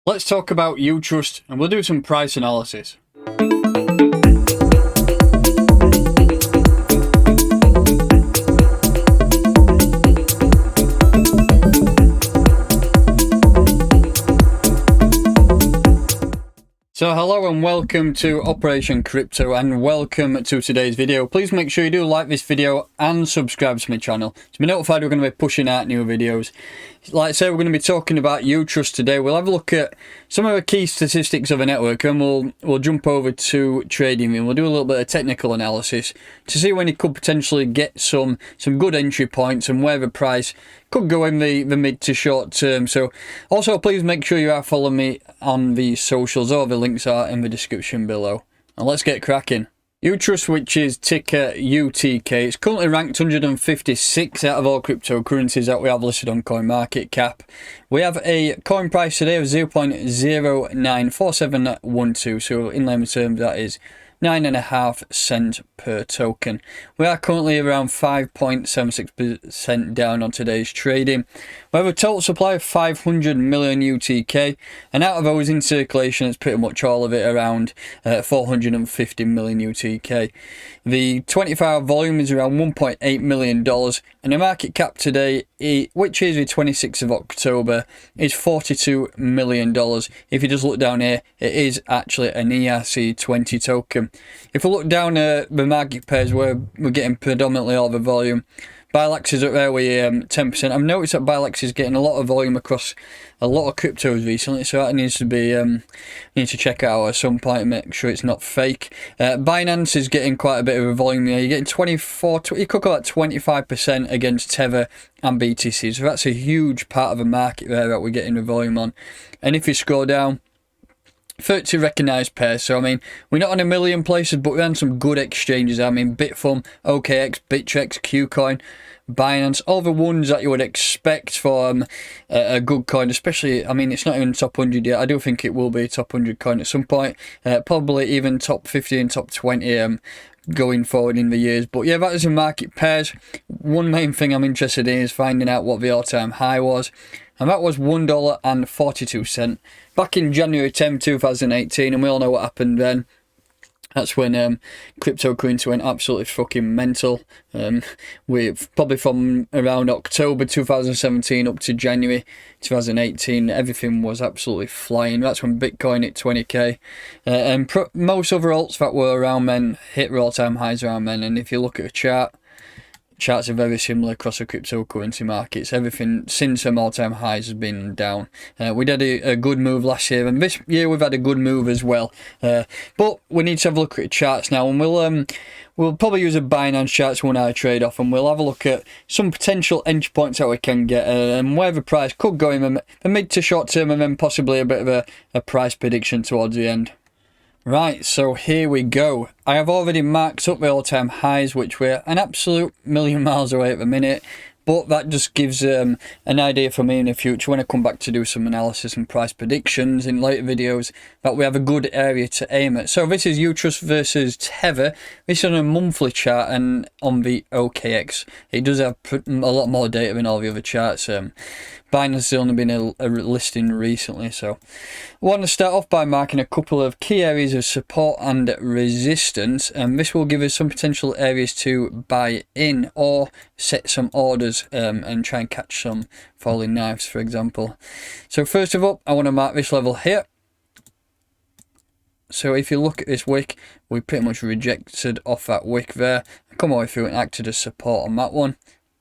Let's talk about UTrust and we'll do some price analysis. So hello and welcome to Operation Crypto and welcome to today's video. Please make sure you do like this video and subscribe to my channel to be notified we're going to be pushing out new videos. Like I said, we're going to be talking about UTrust today. We'll have a look at some of the key statistics of a network and we'll jump over to trading and we'll do a little bit of technical analysis to see when you could potentially get some good entry points and where the price could go in the mid to short term. So also please make sure you are following me on the socials. All the links are in the description below. And let's get cracking. UTrust, which is ticker UTK, it's currently ranked 156 out of all cryptocurrencies that we have listed on CoinMarketCap. We have a coin price today of 0.094712, so in layman's terms that is 9.5 cents per token. We are currently around 5.76% down on today's trading. We have a total supply of 500 million UTK, and out of those in circulation, it's pretty much all of it around 450 million UTK. The 24-hour volume is around $1.8 million, and the market cap today, which is the 26th of October, is $42 million. If you just look down here, it is actually an ERC20 token. If we look down at the market pairs where we're getting predominantly all the volume, Bilex is up there with 10%. I've noticed that Bilex is getting a lot of volume across a lot of cryptos recently, so that needs to be need to check out at some point and make sure it's not fake. Binance is getting quite a bit of a volume here. You're getting 24, you could call that 25% against Tether and BTC, so that's a huge part of the market there that we're getting the volume on. And if you scroll down, 30 recognised pairs, so I mean we're not on a million places, but we're on some good exchanges. I mean Bitfum, OKX, Bittrex, Qcoin, Binance, all the ones that you would expect for a good coin, especially, I mean it's not even top 100 yet. I do think it will be a top 100 coin at some point, probably even top 50 and top 20 going forward in the years. But yeah, that is the market pairs. One main thing I'm interested in is finding out what the all-time high was, and that was $1.42 back in January 10, 2018, and we all know what happened then. That's when cryptocurrency went absolutely fucking mental. We've probably from around October 2017 up to January 2018, everything was absolutely flying. That's when Bitcoin hit 20k, and most other alts that were around then hit all-time highs around then. And if you look at a chart, charts are very similar across the cryptocurrency markets. Everything since them all-time highs has been down. We did a good move last year, and this year we've had a good move as well. But we need to have a look at charts now, and we'll probably use a Binance charts one I trade off, and we'll have a look at some potential entry points that we can get and where the price could go in the mid to short term, and then possibly a bit of a price prediction towards the end. Right, so here we go. I have already marked up the all-time highs, which we're an absolute million miles away at the minute, but that just gives an idea for me in the future when I come back to do some analysis and price predictions in later videos, that we have a good area to aim at. So this is UTrust versus Tether. This is on a monthly chart and on the OKX. It does have a lot more data than all the other charts. Binance has only been a listing recently, so I want to start off by marking a couple of key areas of support and resistance, and this will give us some potential areas to buy in or set some orders and try and catch some falling knives, for example. So first of all, I want to mark this level here. So if you look at this wick, we pretty much rejected off that wick there, come all the way through and acted as support on that one.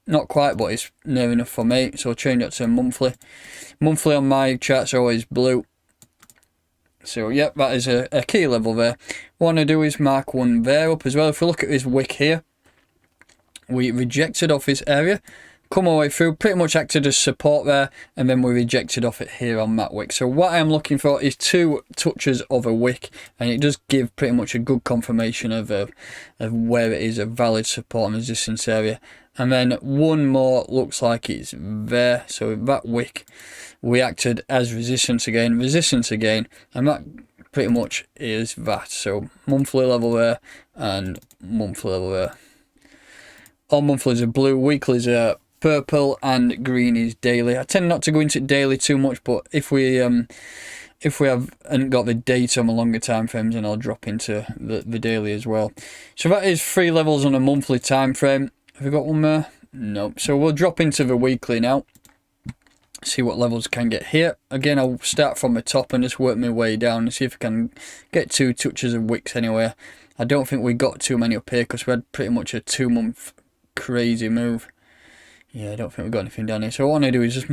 Not quite, but it's near enough for me, so I'll change that to monthly. Monthly on my charts are always blue. So yep, that is a key level there. What I want to do is mark one there up as well. If we look at this wick here, we rejected off this area, come all the way through, pretty much acted as support there, and then we rejected off it here on that wick. So what I'm looking for is two touches of a wick, and it does give pretty much a good confirmation of where it is a valid support and resistance area. And then one more looks like it's there, so that wick we acted as resistance again, and that pretty much is that. So monthly level there and monthly level there. All monthlies are blue, weeklies are purple, and green is daily. I tend not to go into daily too much, but if we if we haven't got the data on the longer time frames, then I'll drop into the daily as well. So that is 3 levels on a monthly time frame. Have we got one more? No. So we'll drop into the weekly now. See what levels can get here. Again, I'll start from the top and just work my way down and see if I can get 2 touches of wicks anywhere. I don't think we got too many up here because we had pretty much a 2-month crazy move. Yeah, I don't think we've got anything down here. So what I want to do is just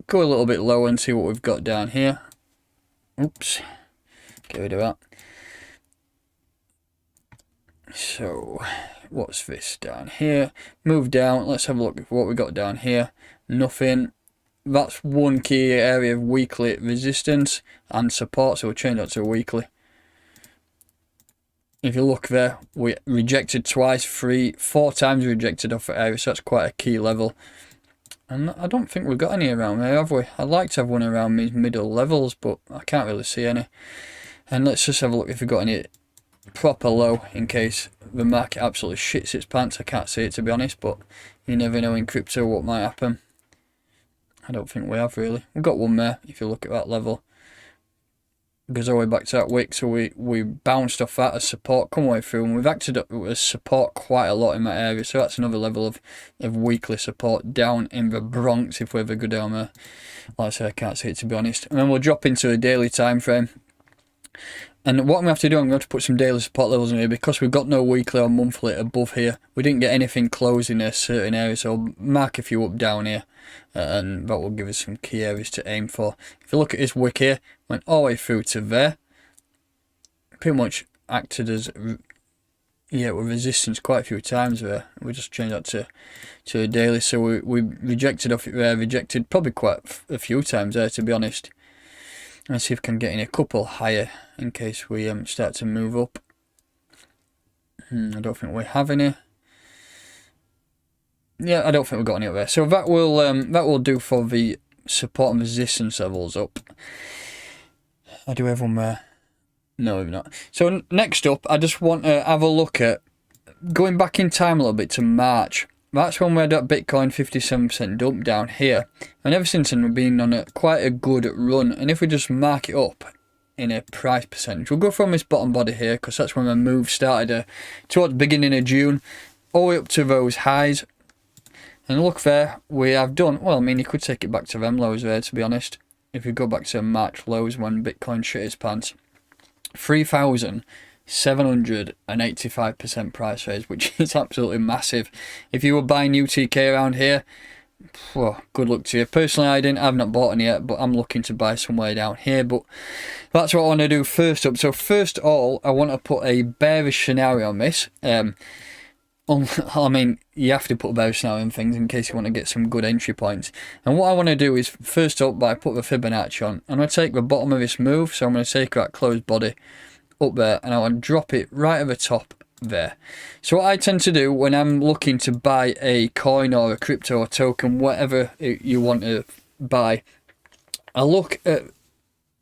go a little bit lower and see what we've got down here. Oops. Get rid of that. So, what's this down here? Move down. Let's have a look at what we got down here. Nothing. That's one key area of weekly resistance and support. So we'll change that to a weekly. If you look there, we rejected twice, 4 times rejected off the area, so that's quite a key level. And I don't think we've got any around there, have we? I'd like to have one around these middle levels, but I can't really see any. And let's just have a look if we've got any proper low, in case the market absolutely shits its pants. I can't see it, to be honest, but you never know in crypto what might happen. I don't think we have, really. We've got one there, if you look at that level. Goes all the way back to that wick, so we bounced off that as support, come way through, and we've acted up as support quite a lot in that area, so that's another level of weekly support down in the Bronx if we ever go down there. Like I say, I can't see it, to be honest. And then we'll drop into a daily time frame. And what I'm going to have to do, I'm going to have to put some daily support levels in here because we've got no weekly or monthly above here. We didn't get anything closed in a certain area, so I'll mark a few up down here. And that will give us some key areas to aim for. If you look at this wick here, went all the way through to there. Pretty much acted as, yeah, with resistance quite a few times there. We just changed that to a daily, so we rejected off it there, rejected probably quite a few times there, to be honest. Let's see if we can get in a couple higher in case we start to move up. I don't think we have any. Yeah, I don't think we've got any up there. So that will do for the support and resistance levels up. I do have one there. No, we've not. So next up, I just want to have a look at going back in time a little bit to March. That's when we had that Bitcoin 57% dump down here. And ever since then, we've been on quite a good run. And if we just mark it up in a price percentage, we'll go from this bottom body here, because that's when the move started towards the beginning of June, all the way up to those highs. And look there, we have done, well, I mean, you could take it back to them lows there, to be honest. If you go back to March lows when Bitcoin shit its pants. 3,785% price raise, which is absolutely massive. If you were buying UTK around here, well, good luck to you. Personally, I've not bought any yet, but I'm looking to buy somewhere down here. But that's what I want to do first up. So first of all, I want to put a bearish scenario on this. I mean, you have to put a bearish scenario on things in case you want to get some good entry points. And what I want to do is, first up, I put the Fibonacci on. I'm going to take the bottom of this move, so I'm going to take that closed body up there, and I want to drop it right at the top there. So what I tend to do when I'm looking to buy a coin or a crypto or token, whatever you want to buy, I look at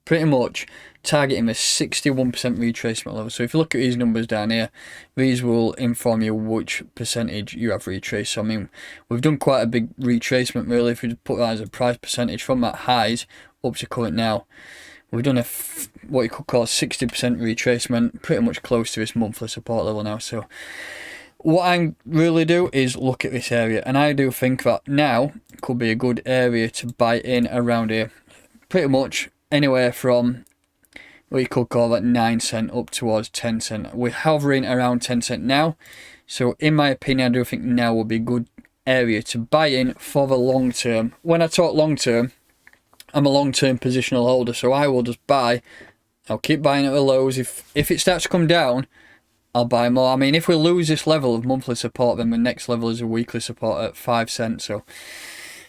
pretty much targeting the 61% retracement level. So if you look at these numbers down here, these will inform you which percentage you have retraced. So I mean, we've done quite a big retracement really. If we put that as a price percentage from that highs up to current now, we've done what you could call 60% retracement, pretty much close to this monthly support level now. So what I really do is look at this area, and I do think that now could be a good area to buy in around here. Pretty much anywhere from what you could call that 9 cent up towards 10 cent. We're hovering around 10 cent now. So in my opinion, I do think now will be a good area to buy in for the long term. When I talk long term, I'm a long-term positional holder, so I will just buy. I'll keep buying at the lows. If it starts to come down, I'll buy more. I mean, if we lose this level of monthly support, then the next level is a weekly support at 5 cents. So,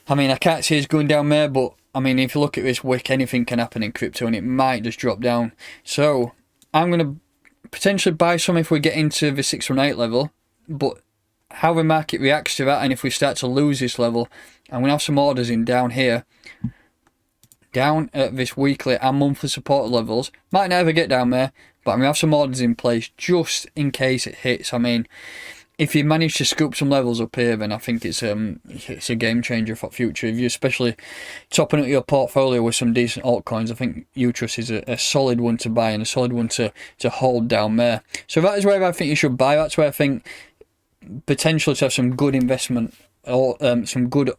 I mean, I can't see it's going down there, but I mean, if you look at this wick, anything can happen in crypto, and it might just drop down. So, I'm going to potentially buy some if we get into the 618 level, but how the market reacts to that, and if we start to lose this level, I'm going to have some orders in down here, down at this weekly and monthly support levels. Might never get down there, but I'm going to have some orders in place just in case it hits. I mean, if you manage to scoop some levels up here, then I think it's a game changer for future. If you're especially topping up your portfolio with some decent altcoins, I think UTrust is a solid one to buy and a solid one to hold down there. So that is where I think you should buy. That's where I think potential to have some good investment or some good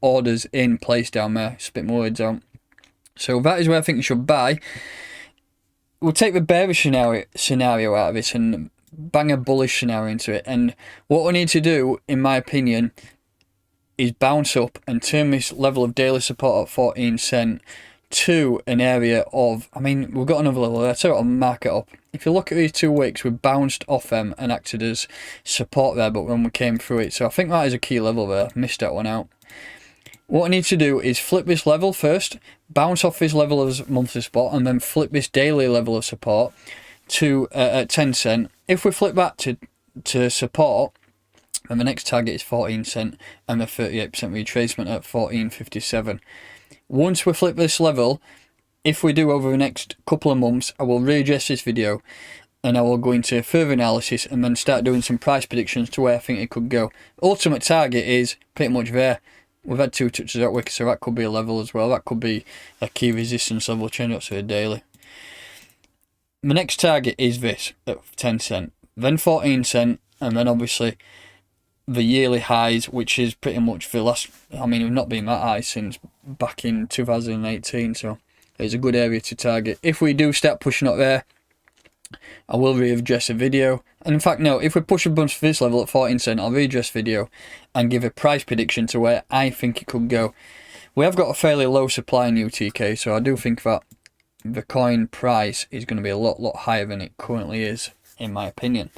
orders in place down there. Spit more words out. So that is where I think you should buy. We'll take the bearish scenario out of it and bang a bullish scenario into it. And what we need to do, in my opinion, is bounce up and turn this level of daily support at 14 cent to an area of, I mean, we've got another level there. So I'll mark it up. If you look at these 2 weeks, we bounced off them and acted as support there, but when we came through it. So I think that is a key level there. Missed that one out. What I need to do is flip this level first, bounce off this level as monthly support, and then flip this daily level of support to at 10 cent. If we flip that to support, then the next target is 14 cent and the 38% retracement at 14.57. Once we flip this level, if we do over the next couple of months, I will readjust this video and I will go into further analysis and then start doing some price predictions to where I think it could go. Ultimate target is pretty much there. We've had 2 touches that week, so that could be a level as well. That could be a key resistance level, change up to a daily. The next target is this at 10 cent, then 14 cent, and then obviously the yearly highs, which is pretty much the last. I mean, we've not been that high since back in 2018, so it's a good area to target. If we do start pushing up there, I will readjust the video. And in fact, no, if we push a bunch for this level at 14 cent, I'll readjust video and give a price prediction to where I think it could go. We have got a fairly low supply in UTK, so I do think that the coin price is going to be a lot higher than it currently is, in my opinion.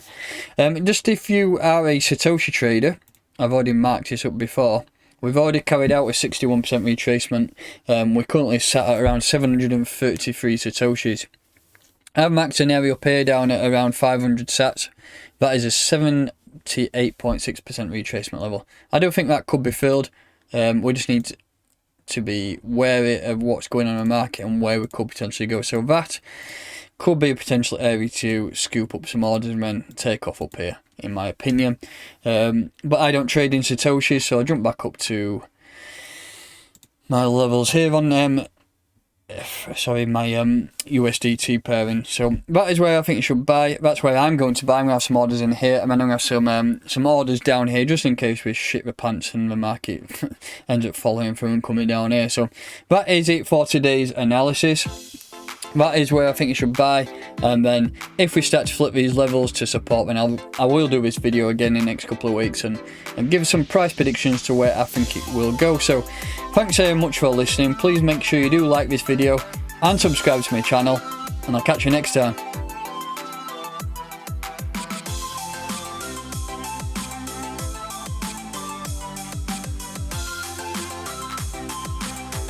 Just if you are a Satoshi trader, I've already marked this up before. We've already carried out a 61% retracement. We're currently sat at around 733 Satoshis. I've marked an area up here down at around 500 sats. That is a 78.6% retracement level. I don't think that could be filled. We just need to be wary of what's going on in the market and where we could potentially go. So that could be a potential area to scoop up some orders and then take off up here, in my opinion. But I don't trade in Satoshi, so I'll jump back up to my levels here on my USDT pairing. So that is where I think you should buy. That's where I'm going to buy. I'm going to have some orders in here, and then I'm going to have some orders down here just in case we shit the pants and the market ends up following through and coming down here. So that is it for today's analysis. That is where I think you should buy, and then if we start to flip these levels to support, then I will do this video again in the next couple of weeks and give some price predictions to where I think it will go. So thanks very much for listening. Please make sure you do like this video and subscribe to my channel, and I'll catch you next time.